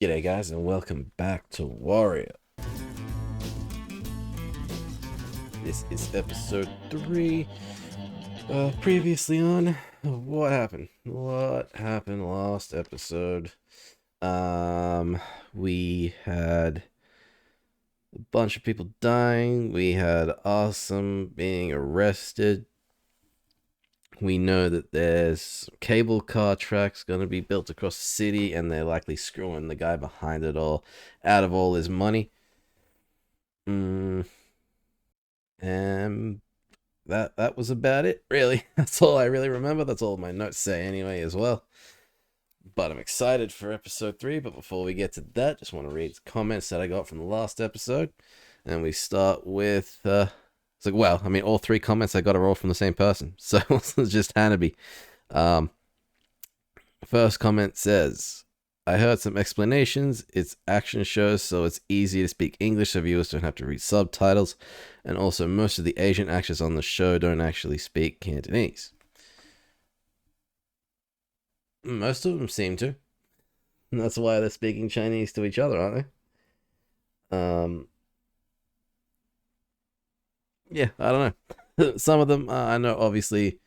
G'day guys and welcome back to Warrior. This is episode 3. Previously on, what happened? What happened last episode? We had a bunch of people dying. We had Awesome being arrested. We know that there's cable car tracks going to be built across the city, and they're likely screwing the guy behind it all out of all his money. And that was about it, really. That's all I really remember. That's all my notes say anyway as well. But I'm excited for episode 3. But before we get to that, just want to read the comments that I got from the last episode. And we start with... all 3 comments I got are all from the same person. So it's just Hanabi. First comment says, I heard some explanations. It's action shows, so it's easy to speak English so viewers don't have to read subtitles. And also, most of the Asian actors on the show don't actually speak Cantonese. Most of them seem to. And that's why they're speaking Chinese to each other, aren't they? Yeah, I don't know. Some of them, I know obviously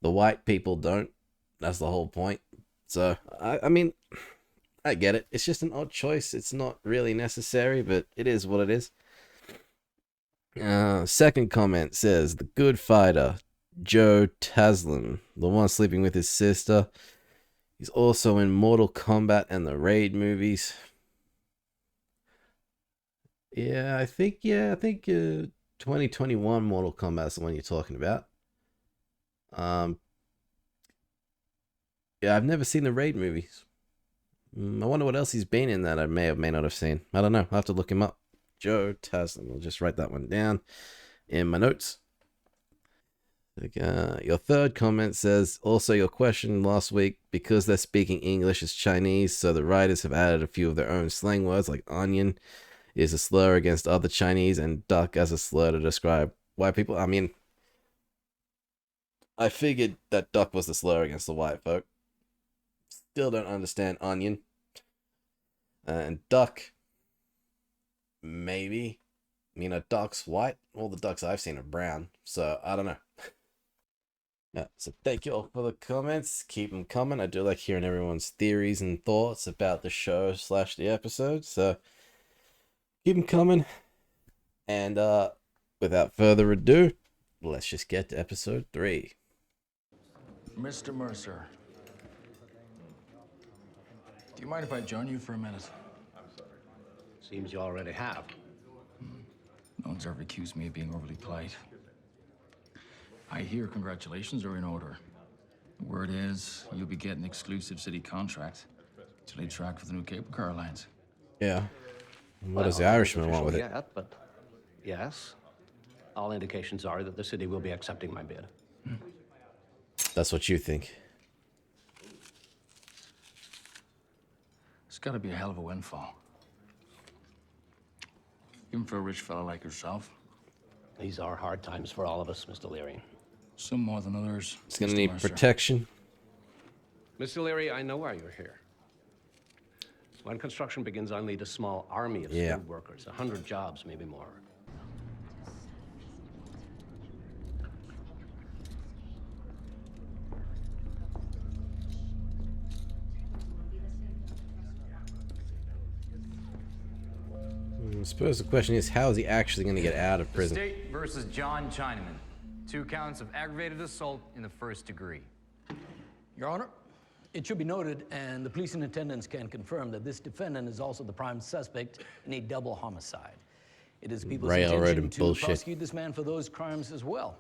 the white people don't. That's the whole point. So, I mean, I get it. It's just an odd choice. It's not really necessary, but it is what it is. Second comment says, the good fighter, Joe Taslim, the one sleeping with his sister. He's also in Mortal Kombat and the Raid movies. I think 2021 Mortal Kombat is the one you're talking about. I've never seen the Raid movies. I wonder what else he's been in that I may or may not have seen. I don't know. I'll have to look him up. Joe Taslim. I'll just write that one down in my notes. Your third comment says, also your question last week, because they're speaking English as Chinese, so the writers have added a few of their own slang words, like onion is a slur against other Chinese and duck as a slur to describe white people. I mean, I figured that duck was the slur against the white folk. Still don't understand onion. And duck, maybe. I mean, a duck's white. All the ducks I've seen are brown. So, I don't know. Yeah, so thank you all for the comments. Keep them coming. I do like hearing everyone's theories and thoughts about the show / the episode. So, keep them coming. And without further ado, let's just get to episode 3. Mr. Mercer, do you mind if I join you for a minute? Seems you already have. No one's ever accused me of being overly polite. I hear congratulations are in order. The word is you'll be getting exclusive city contract to lay track for the new cable car lines. Yeah. What does the Irishman want with it? Yet, but yes, all indications are that the city will be accepting my bid. That's what you think. It's got to be a hell of a windfall. Even for a rich fellow like yourself. These are hard times for all of us, Mr. Leary. Some more than others. It's going to Mr. need Mercer. protection. Mr. Leary, I know why you're here. When construction begins, I'll need a small army of Yeah. skilled workers, 100 jobs, maybe more. I suppose the question is, how is he actually going to get out of prison? State versus John Chinaman. 2 counts of aggravated assault in the first degree. Your Honor, it should be noted, and the police in attendance can confirm, that this defendant is also the prime suspect in a double homicide. It is people's Railroad intention and to bullshit. prosecute this man for those crimes as well.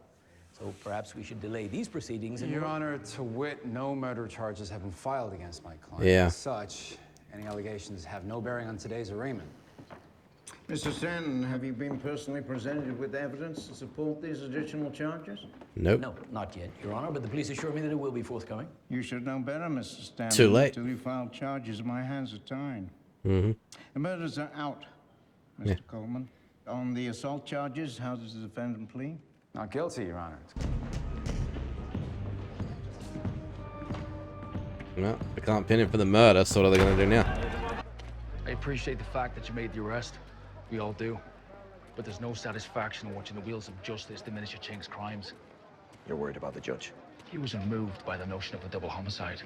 So perhaps we should delay these proceedings. Your Honor, to wit, no murder charges have been filed against my client. Yeah. As such, any allegations have no bearing on today's arraignment. Mr. Stanton, have you been personally presented with evidence to support these additional charges? Nope. No, not yet, Your Honor, but the police assure me that it will be forthcoming. You should know better, Mr. Stanton. Too late. Until you file charges, my hands are tied. Mm-hmm. The murders are out, Mr. Coleman. On the assault charges, how does the defendant plead? Not guilty, Your Honor. Well, I can't pin him for the murder, so what are they going to do now? I appreciate the fact that you made the arrest. We all do. But there's no satisfaction in watching the wheels of justice diminish a chink's crimes. You're worried about the judge? He was unmoved by the notion of a double homicide.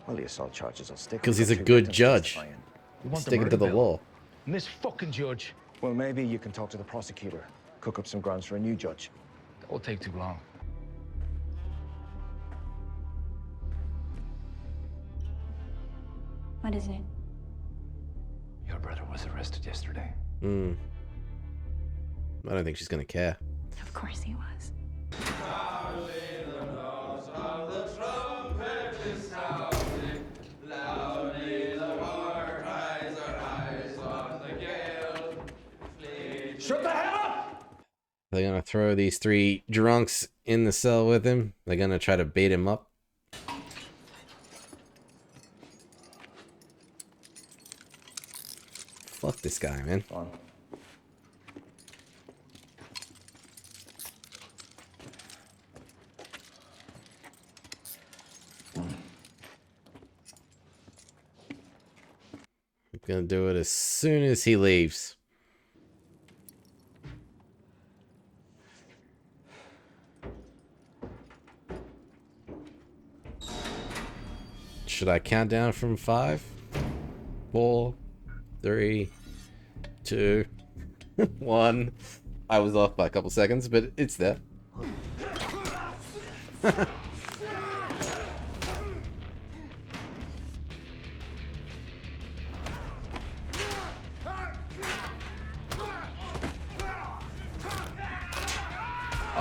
Well, the assault charges will stick. Because We've he's a got 2 good victims judge. testifying. You want Sticking the to murder the bill? law. And this fucking judge. Well, maybe you can talk to the prosecutor. Cook up some grounds for a new judge. That will take too long. What is it? Your brother was arrested yesterday. I don't think she's gonna care. Of course he was. Shut the hell up! They're gonna throw these 3 drunks in the cell with him. They're gonna try to bait him up. Fuck this guy, man. On. I'm gonna do it as soon as he leaves. Should I count down from 5, 4, 3, 2, 1? I was off by a couple seconds, but it's there.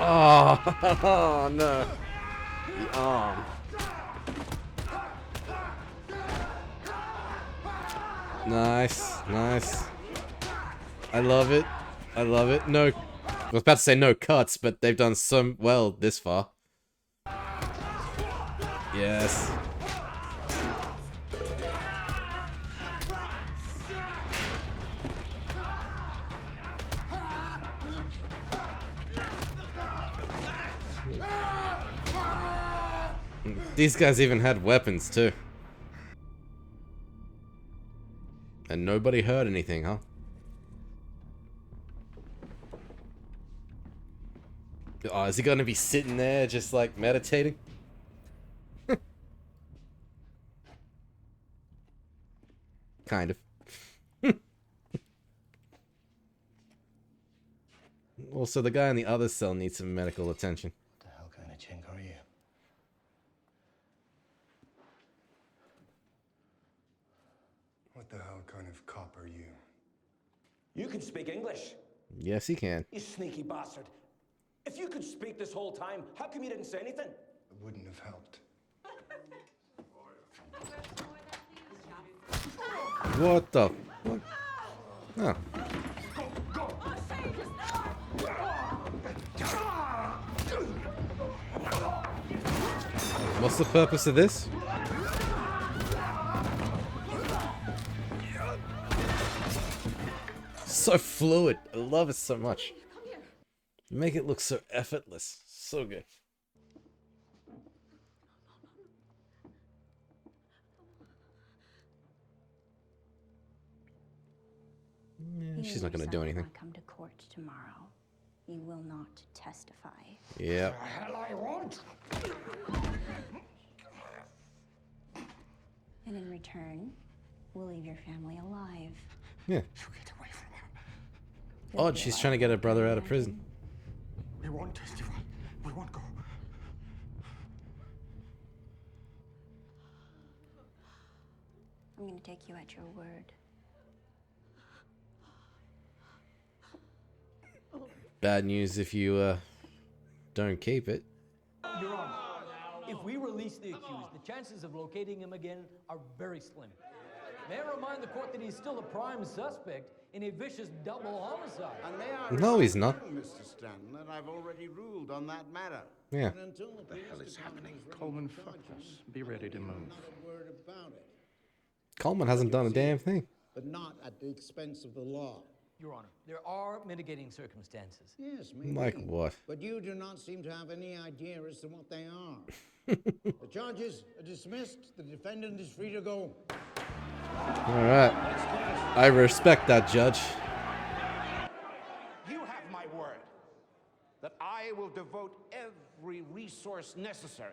Oh, no. The arm. Nice, nice. I love it. I love it. No, I was about to say no cuts, but they've done so well this far. Yes. These guys even had weapons too. And nobody heard anything, huh? Oh, is he gonna be sitting there just like meditating? Kind of. Also, the guy in the other cell needs some medical attention. What the hell kind of chink are you? What the hell kind of cop are you? You can speak English, Yes, he can. you sneaky bastard. If you could speak this whole time, how come you didn't say anything? It wouldn't have helped. What the? What? Oh. What's the purpose of this? So fluid. I love it so much. You make it look so effortless. So good. Yeah, she's not going to do anything. Come to court tomorrow. You will not testify. Yeah. The hell I want? And in return, we'll leave your family alive. Yeah. You get away from her. Odd, she's trying to get her brother out of prison. We won't testify. We won't go. I'm going to take you at your word. Bad news if you don't keep it. Your Honor, if we release the accused, the chances of locating him again are very slim. May I remind the court that he's still a prime suspect in a vicious double homicide. And may I No, he's not. remind you, Mr. Stanton, that I've already ruled on that matter. Yeah. And until the hell is happening? Coleman, fuck this. Be ready to move. Not a word about it. Coleman hasn't done a damn thing. But not at the expense of the law. Your Honor, there are mitigating circumstances. Yes, maybe. Like what? But you do not seem to have any idea as to what they are. The charges are dismissed. The defendant is free to go. All right. Let's I respect that, Judge. You have my word that I will devote every resource necessary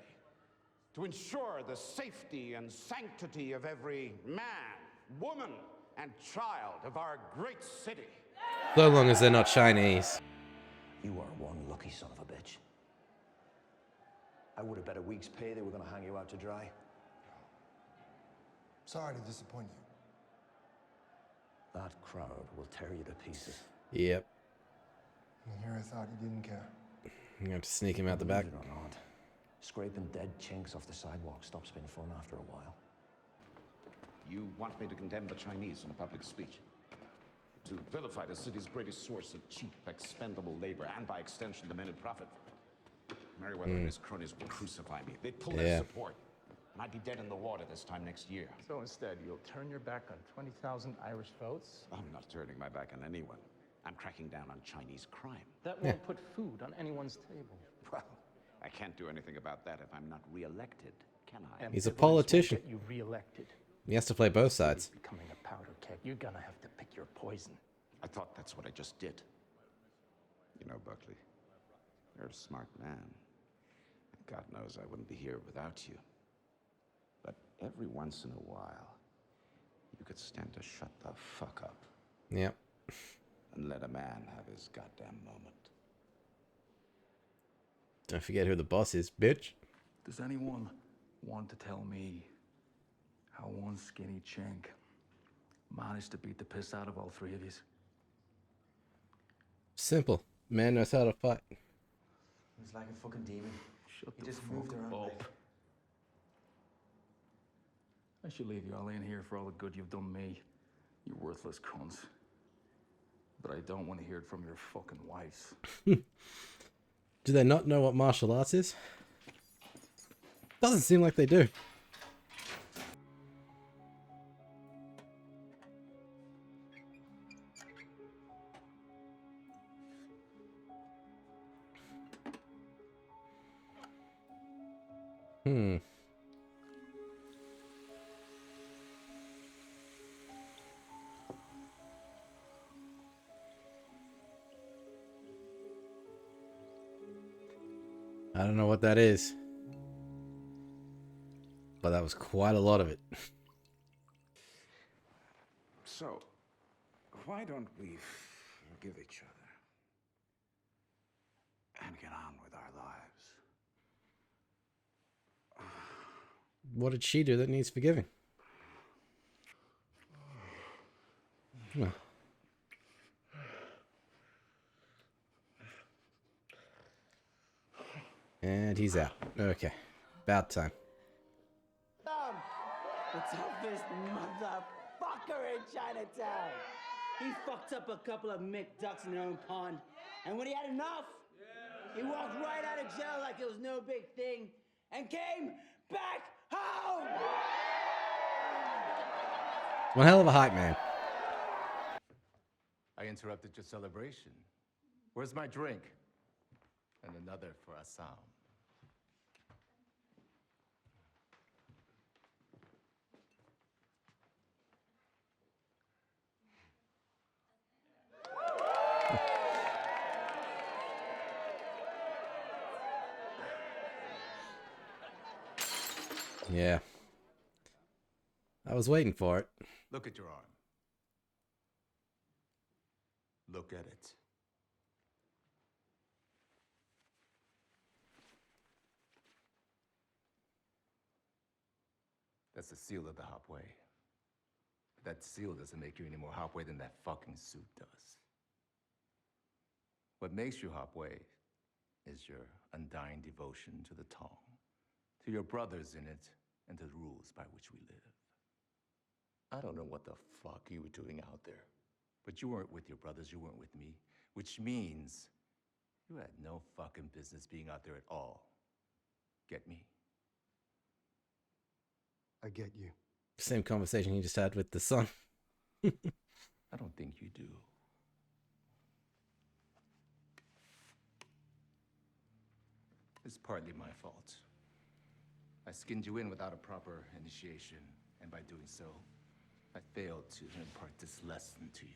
to ensure the safety and sanctity of every man, woman, and child of our great city. So long as they're not Chinese. You are one lucky son of a bitch. I would have bet a week's pay they were going to hang you out to dry. Sorry to disappoint you. That crowd will tear you to pieces. Yep. And here I thought you didn't care. You have to sneak him out the back. Believe it or not, scraping dead chinks off the sidewalk stops being fun after a while. You want me to condemn the Chinese in a public speech? To vilify the city's greatest source of cheap, expendable labor, and by extension, the men who profit. Merriweather and his cronies will crucify me. They'd pull their support. And I'd be dead in the water this time next year. So instead, you'll turn your back on 20,000 Irish votes? I'm not turning my back on anyone. I'm cracking down on Chinese crime. That won't put food on anyone's table. Well, I can't do anything about that if I'm not re-elected, can I? He's a politician. Get you re-elected. He has to play both sides. Becoming a powder keg, you're gonna have to pick your poison. I thought that's what I just did. You know, Buckley, you're a smart man. God knows I wouldn't be here without you. But every once in a while, you could stand to shut the fuck up. Yep. And let a man have his goddamn moment. Don't forget who the boss is, bitch. Does anyone want to tell me how one skinny chink managed to beat the piss out of all three of you? Simple. Man knows how to fight. He's like a fucking demon. Shut He the just moved fuck around. up. I should leave you all in here for all the good you've done me, you worthless cunts. But I don't want to hear it from your fucking wives. Do they not know what martial arts is? Doesn't seem like they do. I don't know what that is. But that was quite a lot of it. So, why don't we forgive each other and get on with our lives? What did she do that needs forgiving? Huh. And he's out. Okay. About time. The toughest motherfucker in Chinatown. He fucked up a couple of McDucks in their own pond. And when he had enough, he walked right out of jail like it was no big thing and came back home. One hell of a hype man. I interrupted your celebration. Where's my drink? And another for Assam. Yeah. I was waiting for it. Look at your arm. Look at it. That's the seal of the Hopway. That seal doesn't make you any more Hopway than that fucking suit does. What makes you Hopway is your undying devotion to the Tong, to your brothers in it, and to the rules by which we live. I don't know what the fuck you were doing out there, but you weren't with your brothers, you weren't with me, which means you had no fucking business being out there at all. Get me? I get you. Same conversation he just had with the son. I don't think you do. It's partly my fault. I skinned you in without a proper initiation, and by doing so, I failed to impart this lesson to you.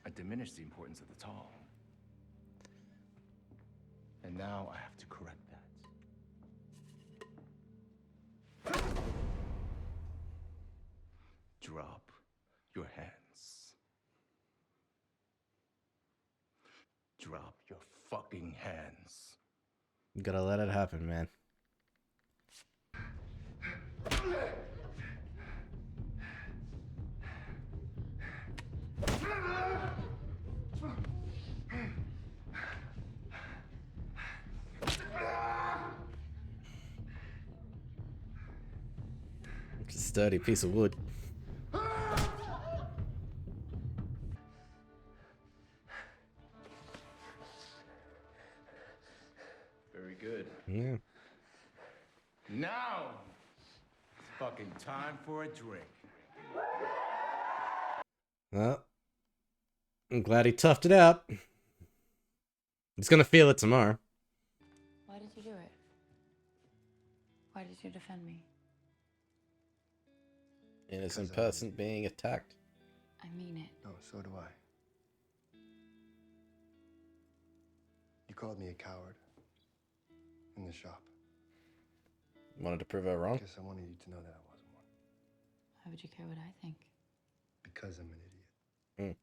I diminished the importance of the tall. And now I have to correct that. Drop your hands. Drop your fucking hands. You gotta let it happen, man. It's a sturdy piece of wood. Very good. Yeah. Now, it's fucking time for a drink. Well, I'm glad he toughed it out. He's gonna feel it tomorrow. Why did you do it? Why did you defend me? Innocent person being attacked. I mean it. No, so do I. You called me a coward in the shop. Wanted to prove her wrong? Guess I wanted you to know that I wasn't one. Why would you care what I think? Because I'm an idiot.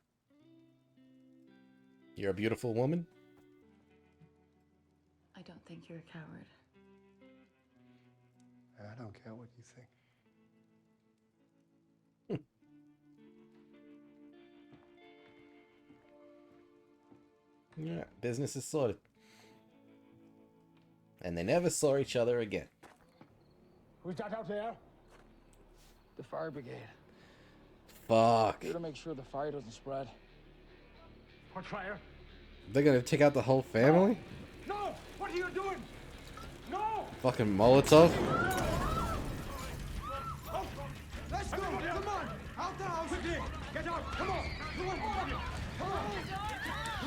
You're a beautiful woman? I don't think you're a coward. And I don't care what you think. Yeah, business is sorted. And they never saw each other again. Who's that out there? The fire brigade. Fuck. Here to make sure the fire doesn't spread. What fire? They're gonna take out the whole family? No! What are you doing? No! Fucking Molotov? Let's go! Come on! Out the house! Quickly! Get out! Come on! Come on! Come on!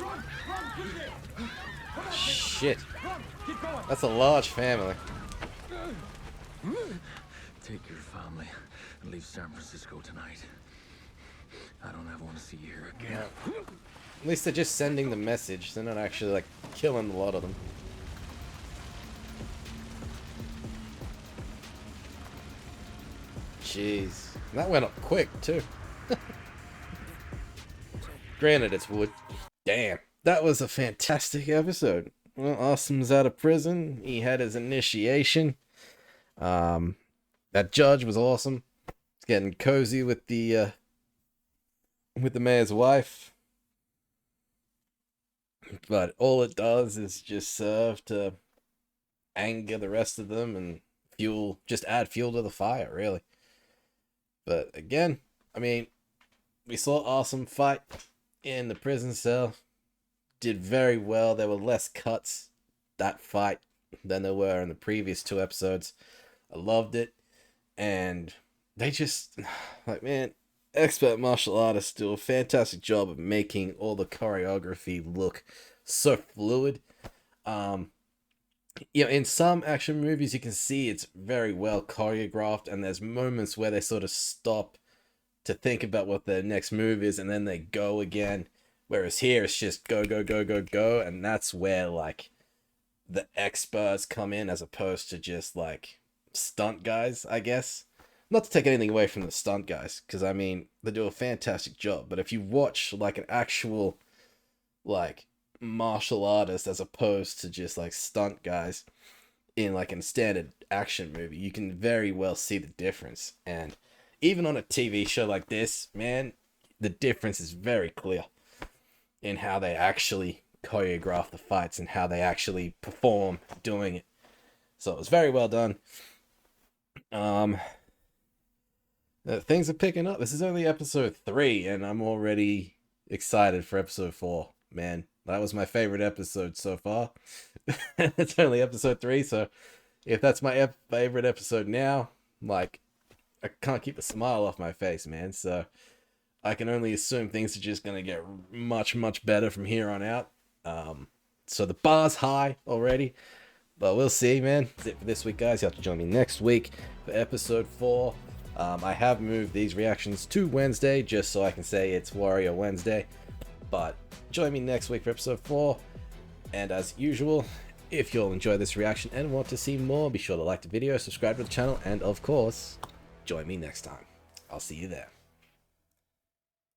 Run! Run! Quickly! Come on! Shit. Run! Keep going! That's a large family. Take your family and leave San Francisco tonight. I don't ever want to see you here again. At least they're just sending the message. They're not actually, like, killing a lot of them. Jeez. That went up quick, too. Granted, it's wood. Damn. That was a fantastic episode. Well, Awesome's out of prison. He had his initiation. That judge was awesome. He's getting cozy with the mayor's wife. But all it does is just serve to anger the rest of them and just add fuel to the fire, really. But again, I mean, we saw Awesome fight in the prison cell. Did very well. There were less cuts that fight than there were in the previous two episodes. I loved it. And they just, like, man, expert martial artists do a fantastic job of making all the choreography look so fluid. You know, in some action movies, you can see it's very well choreographed, and there's moments where they sort of stop to think about what their next move is, and then they go again. Whereas here, it's just go, go, go, go, go, and that's where, like, the experts come in as opposed to just, like, stunt guys, I guess. Not to take anything away from the stunt guys, because, I mean, they do a fantastic job. But if you watch, like, an actual, like, martial artist as opposed to just, like, stunt guys in, like, a standard action movie, you can very well see the difference. And even on a TV show like this, man, the difference is very clear in how they actually choreograph the fights and how they actually perform doing it. So it was very well done. Things are picking up. This is only episode 3, and I'm already excited for episode 4. Man, that was my favorite episode so far. It's only episode 3, so if that's my favorite episode now, like, I can't keep a smile off my face, man. So I can only assume things are just going to get much, much better from here on out. So the bar's high already. But we'll see, man. That's it for this week, guys. You have to join me next week for episode 4. I have moved these reactions to Wednesday just so I can say it's Warrior Wednesday. But join me next week for episode 4. And as usual, if you all enjoy this reaction and want to see more, be sure to like the video, subscribe to the channel, and of course, join me next time. I'll see you there.